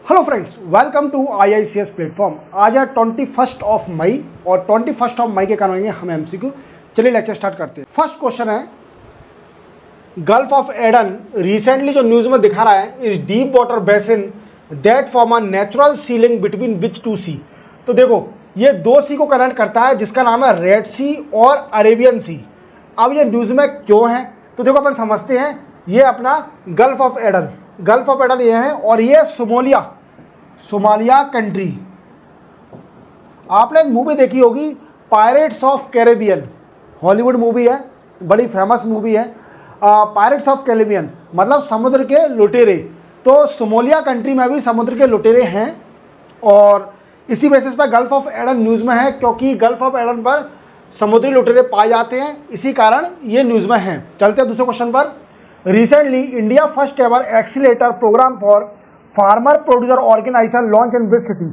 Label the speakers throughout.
Speaker 1: Hello friends, welcome to IICS platform. आज है 21 of May और 21 ऑफ मई के कारण हम MCQ। चलिए लेक्चर स्टार्ट करते हैं। फर्स्ट क्वेश्चन है, गल्फ ऑफ एडन रिसेंटली जो न्यूज में दिखा रहा है is deep water basin that form a natural sealing between which two sea. तो देखो, ये दो सी को कनेक्ट करता है जिसका नाम है रेड सी और अरेबियन सी। अब ये न्यूज में क्यों है तो देखो, अपन समझते हैं। ये अपना गल्फ ऑफ एडन ये है और ये सोमालिया कंट्री। आपने एक मूवी देखी होगी pirates of Caribbean, Hollywood movie है, बड़ी फेमस मूवी है। पायरेट्स ऑफ कैरेबियन मतलब समुद्र के लुटेरे। तो सोमालिया कंट्री में भी समुद्र के लुटेरे हैं और इसी बेसिस पर गल्फ ऑफ एडन न्यूज़ में है, क्योंकि गल्फ ऑफ एडन पर समुद्री लुटेरे पाए जाते हैं, इसी कारण ये न्यूज़ में है। चलते हैं दूसरे क्वेश्चन पर। Recently India first ever accelerator programme for farmer producer organisation launch in which city.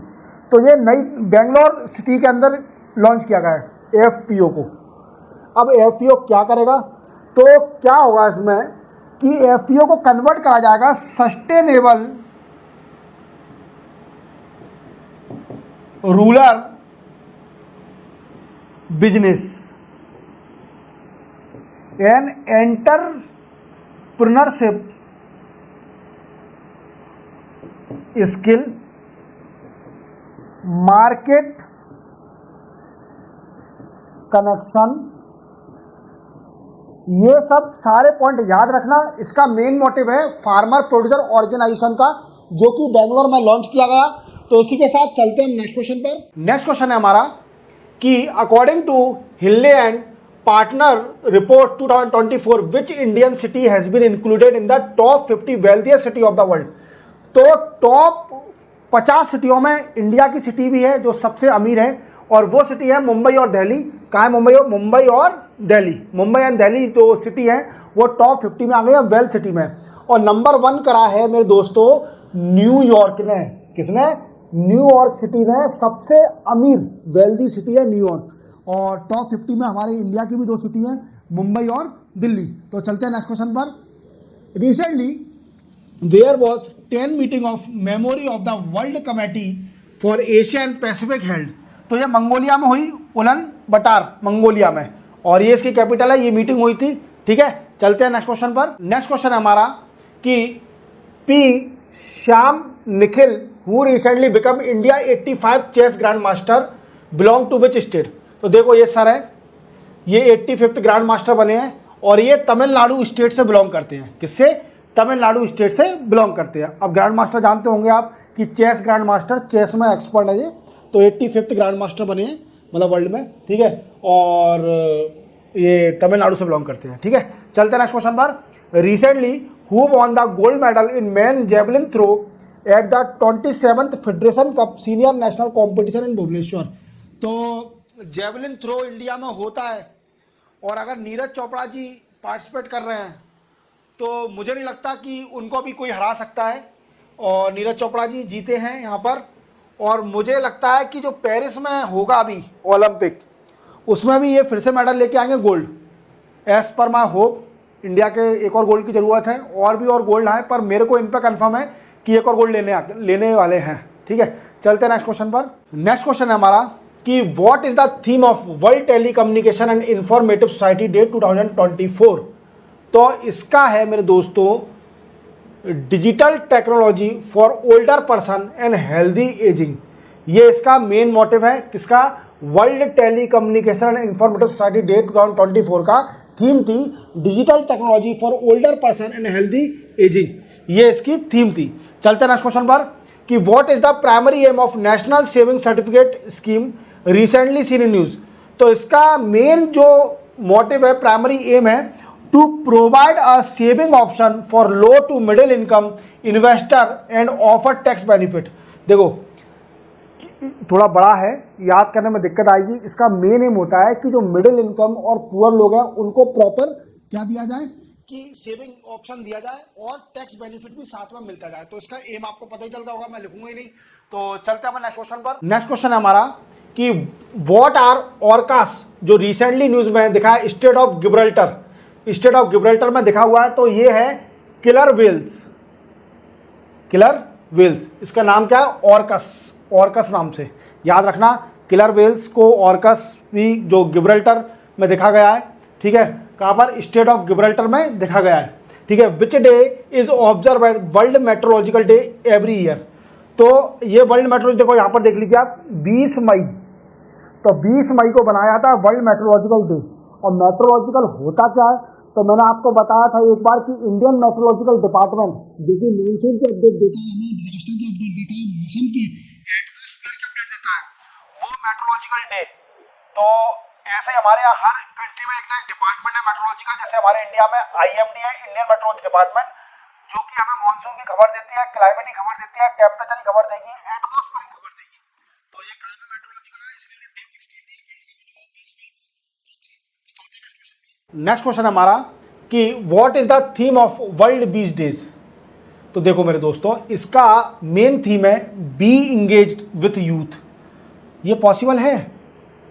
Speaker 1: तो ये नई बेंगलोर सिटी के अंदर लॉन्च किया गया है AFPO को। अब AFPO क्या करेगा, तो क्या होगा इसमें कि AFPO को कन्वर्ट करा जाएगा sustainable rural business and entrepreneurship skill market connection. ये सब सारे पॉइंट याद रखना। इसका मेन मोटिव है फार्मर प्रोड्यूसर ऑर्गेनाइजेशन का, जो कि बेंगलोर में लॉन्च किया गया। तो इसी के साथ चलते हैं नेक्स्ट क्वेश्चन पर। नेक्स्ट क्वेश्चन है हमारा कि according to Henley and partner report 2024 which Indian city has been included in the top 50 wealthiest city of the world. तो टॉप 50 सिटियों में इंडिया की सिटी भी है जो सबसे अमीर है, और वो सिटी है मुंबई और दिल्ली। कहाँ है मुंबई और दिल्ली। मुंबई एंड दिल्ली जो सिटी है वो टॉप 50 में आ गई है, वेल्थ सिटी में। और नंबर 1 करा है मेरे दोस्तों न्यूयॉर्क ने। किसने? न्यूयॉर्क सिटी ने सबसे अमीर वेल्दी सिटी है न्यूयॉर्क। और टॉप 50 में हमारे इंडिया की भी 2 सिटी हैं, मुंबई और दिल्ली। तो चलते हैं नेक्स्ट क्वेश्चन पर। Recently there was 10 meeting of memory of the world committee for Asia and Pacific held. तो ये मंगोलिया में हुई, उलन बटार मंगोलिया में, और ये इसकी कैपिटल है। ये मीटिंग हुई थी, ठीक है। चलते हैं नेक्स्ट क्वेश्चन पर। नेक्स्ट क्वेश्चन है हमारा कि P Shyam Nikhil who recently become India 85 chess grand master belong to which state. तो देखो, ये सर है, ये 85th ग्रैंड मास्टर बने हैं और ये तमिलनाडु स्टेट से बिलोंग करते हैं। किससे? तमिलनाडु स्टेट से बिलोंग करते हैं। अब ग्रैंड मास्टर जानते होंगे आप कि चेस ग्रैंड मास्टर, चेस में एक्सपर्ट है ये। तो 85th ग्रैंड मास्टर बने हैं मतलब वर्ल्ड में, ठीक है। और ये तमिलनाडु से बिलोंग करते हैं, ठीक है। चलते हैं नेक्स्ट क्वेश्चन पर। Recently who won the gold medal in man javelin throw at the 27th federation cup senior national competition in Bhubaneswar. तो जेवलिन थ्रो इंडिया में होता है और अगर नीरज चोपड़ा जी पार्टिसिपेट कर रहे हैं तो मुझे नहीं लगता कि उनको भी कोई हरा सकता है। और नीरज चोपड़ा जी जीते हैं यहाँ पर, और मुझे लगता है कि जो पेरिस में होगा अभी ओलंपिक, उसमें भी ये फिर से मेडल लेके आएंगे gold. As per my hope India के एक और गोल्ड की ज़रूरत है, और भी और गोल्ड है, पर मेरे को इन पर कन्फर्म है कि एक और गोल्ड लेने वाले हैं, ठीक है। चलते हैं नेक्स्ट क्वेश्चन पर। नेक्स्ट क्वेश्चन है हमारा कि what is the theme of world telecommunication and informative society day 2024। तो इसका है मेरे दोस्तों digital technology for older person and healthy ageing. ये इसका मेन मोटिव है। किसका? World telecommunication and informative society day 2024 का थीम थी digital technology for older person and healthy ageing. ये इसकी थीम थी। चलते हैं नेक्स्ट क्वेश्चन पर कि what is the primary aim of national saving certificate scheme recently seen in news. तो इसका मेन जो मोटिव है, प्राइमरी एम है to provide a saving option for low to middle income investor and offer tax benefit. देखो, थोड़ा बड़ा है, याद करने में दिक्कत आएगी। इसका मेन एम होता है कि जो मिडिल इनकम और पुअर लोग हैं उनको प्रॉपर क्या दिया जाए कि सेविंग ऑप्शन दिया जाए और टैक्स बेनिफिट भी साथ में मिलता जाए। तो इसका एम आपको पता ही चलता होगा, मैं लिखूंगा ही नहीं। तो चलते हैं नेक्स्ट क्वेश्चन पर। नेक्स्ट क्वेश्चन है हमारा कि व्हाट आर ऑर्कास, जो रिसेंटली न्यूज में दिखा है state of Gibraltar. State of Gibraltar में दिखा हुआ है, तो ये है किलर व्हेल्स, किलर वेल्स, इसका नाम क्या है? ऑर्कस, ऑर्कस नाम से याद रखना। किलर वेल्स को ऑर्कस भी जो गिब्राल्टर में देखा गया है, ठीक है, कहाँ पर? स्टेट ऑफ गिब्राल्टर में देखा गया है, ठीक है। Which day is observe world meteorological day every year? तो ये वर्ल्ड मेट्रोलॉजी, देखो यहाँ पर देख लीजिए आप, 20 मई, तो 20 मई को बनाया था वर्ल्ड मेट्रोलॉजिकल डे। और मेट्रोलॉजिकल होता क्या है? तो मैंने आपको बताया था एक बार कि इंडियन मेट्रोलॉजिकल डिपार्टमेंट जो कि मानसून की अपडेट देता है, हमें डिजास्टर की अपडेट देता है, मौसम की, एटमॉस्फेयर की अपडेट देता है, वो मेट्रोलॉजिकल डे। तो ऐसे हमारे यहाँ हर कंट्री में एक ना एक डिपार्टमेंट है मेट्रोलॉजी का। जैसे हमारे इंडिया में IMD है, इंडियन मेट्रोलॉजी डिपार्टमेंट, जो कि हमें मानसून की खबर देती है, क्लाइमेट की खबर देती है, टेम्परेचर की खबर देगी, एटमॉस्फेयर की खबर देगी। तो ये काम है मेट्रोलॉजी का, इसलिए डे फिक्स कर दिया। नेक्स्ट क्वेश्चन हमारा कि what is the theme of world beach days? तो देखो मेरे दोस्तों, इसका मेन थीम है बी इंगेज्ड विथ यूथ। ये पॉसिबल है?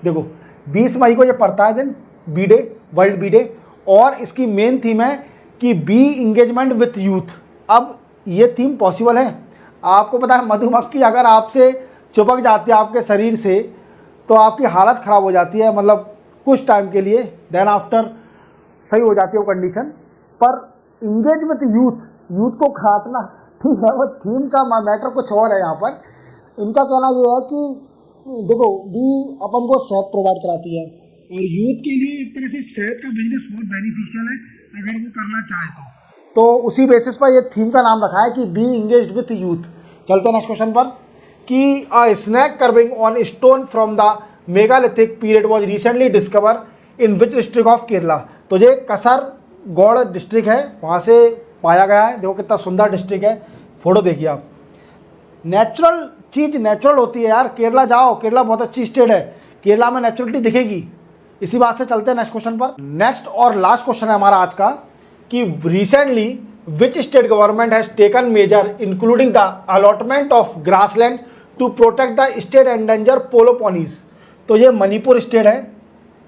Speaker 1: देखो 20 मई को ये पड़ता है दिन, bee day, world bee day, और इसकी मेन थीम है कि बी इंगेजमेंट विथ यूथ। अब ये थीम पॉसिबल है? आपको पता है मधुमक्खी अगर आपसे चिपक जाती है आपके शरीर से तो आपकी हालत ख़राब हो जाती है, मतलब कुछ टाइम के लिए, देन आफ्टर सही हो जाती है वो कंडीशन। पर इंगेज विथ यूथ, यूथ को काटना, ठीक है, वो थीम का मैटर कुछ और है। यहाँ पर इनका कहना ये है कि देखो बी अपन को सेहत प्रोवाइड कराती है, और यूथ के लिए एक तरह से सेहत का बिजनेस बहुत बेनिफिशियल है अगर वो करना चाहे तो उसी बेसिस पर ये थीम का नाम रखा है कि बी इंगेज्ड विथ यूथ। चलते हैं नेक्स्ट क्वेश्चन पर कि a snake carving on stone from the megalithic period was recently discover in which district of Kerala? तो ये कसरगोड डिस्ट्रिक्ट है, वहाँ से पाया गया है। देखो कितना सुंदर डिस्ट्रिक्ट है, फोटो देखिए आप। नेचुरल चीज़ नेचुरल होती है यार, केरला जाओ, केरला बहुत अच्छी स्टेट है, केरला में नेचुरलिटी दिखेगी। इसी बात से चलते हैं नेक्स्ट क्वेश्चन पर। नेक्स्ट और लास्ट क्वेश्चन है हमारा आज का कि recently which state government has taken measure including the allotment of grassland to protect the state endanger polo ponies? तो ये मणिपुर स्टेट है,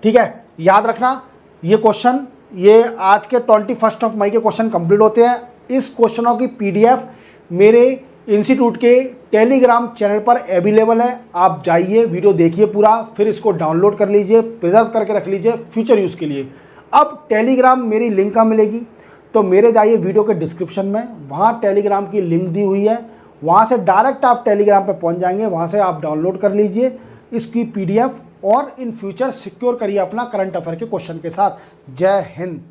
Speaker 1: ठीक है, याद रखना ये क्वेश्चन। ये आज के 21 मई के क्वेश्चन कंप्लीट होते हैं। इस क्वेश्चनों की PDF मेरे इंस्टीट्यूट के टेलीग्राम चैनल पर अवेलेबल है, आप जाइए, वीडियो देखिए पूरा, फिर इसको डाउनलोड कर लीजिए, प्रिजर्व करके रख लीजिए फ्यूचर यूज़ के लिए। अब टेलीग्राम मेरी लिंक कहाँ मिलेगी? तो मेरे जाइए वीडियो के डिस्क्रिप्शन में, वहाँ टेलीग्राम की लिंक दी हुई है, वहाँ से डायरेक्ट आप टेलीग्राम पर पहुँच जाएंगे, वहाँ से आप डाउनलोड कर लीजिए इसकी PDF और इन फ्यूचर सिक्योर करिए अपना करंट अफेयर के क्वेश्चन के साथ। जय हिंद।